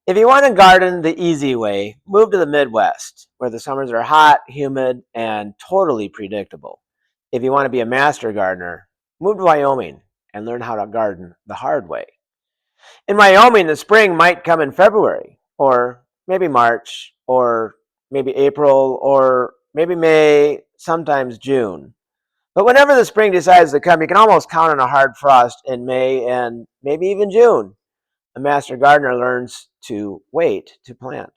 If you want to garden the easy way, move to the Midwest, where the summers are hot, humid, and totally predictable. If you want to be a master gardener, move to Wyoming and learn how to garden the hard way. In Wyoming, the spring might come in February, or maybe March, or maybe April, or maybe May, sometimes June. But whenever the spring decides to come, you can almost count on a hard frost in May and maybe even June. A master gardener learns to wait to plant.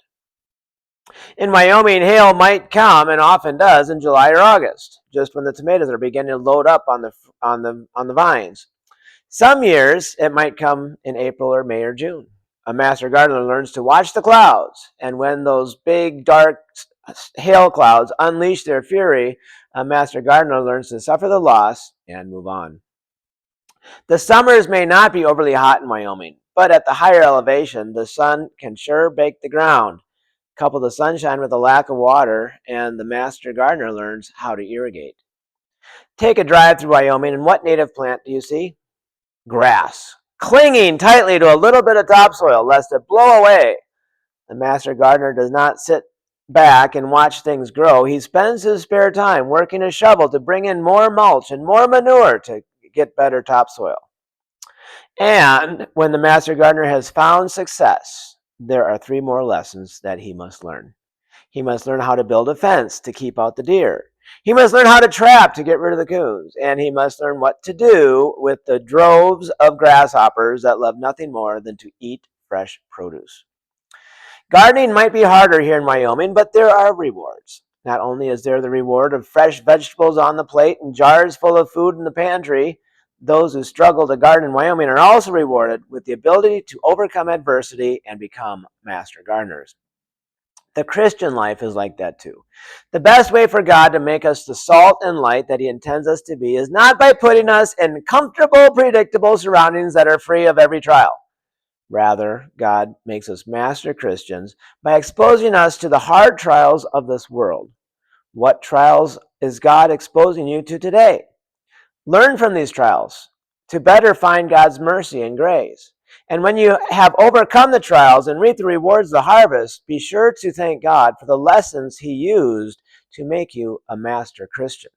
In Wyoming, hail might come and often does in July or August, just when the tomatoes are beginning to load up on the vines. Some years it might come in April or May or June. A master gardener learns to watch the clouds, and when those big dark hail clouds unleash their fury, a master gardener learns to suffer the loss and move on. The summers may not be overly hot in Wyoming, but at the higher elevation, the sun can sure bake the ground. Couple the sunshine with a lack of water, and the master gardener learns how to irrigate. Take a drive through Wyoming, and what native plant do you see? Grass, clinging tightly to a little bit of topsoil lest it blow away. The master gardener does not sit back and watch things grow. He spends his spare time working a shovel to bring in more mulch and more manure to get better topsoil. And when the master gardener has found success, there are three more lessons that he must learn. He must learn how to build a fence to keep out the deer. He must learn how to trap to get rid of the coons. And he must learn what to do with the droves of grasshoppers that love nothing more than to eat fresh produce. Gardening might be harder here in Wyoming, but there are rewards. Not only is there the reward of fresh vegetables on the plate and jars full of food in the pantry, those who struggle to garden in Wyoming are also rewarded with the ability to overcome adversity and become master gardeners. The Christian life is like that too. The best way for God to make us the salt and light that He intends us to be is not by putting us in comfortable, predictable surroundings that are free of every trial. Rather, God makes us master Christians by exposing us to the hard trials of this world. What trials is God exposing you to today? Learn from these trials to better find God's mercy and grace. And when you have overcome the trials and reap the rewards of the harvest, be sure to thank God for the lessons He used to make you a master Christian.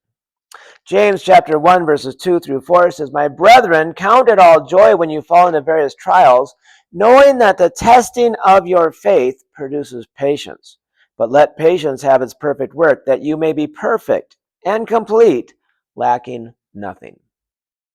James chapter 1 verses 2 through 4 says, "My brethren, count it all joy when you fall into various trials, knowing that the testing of your faith produces patience. But let patience have its perfect work, that you may be perfect and complete, lacking nothing."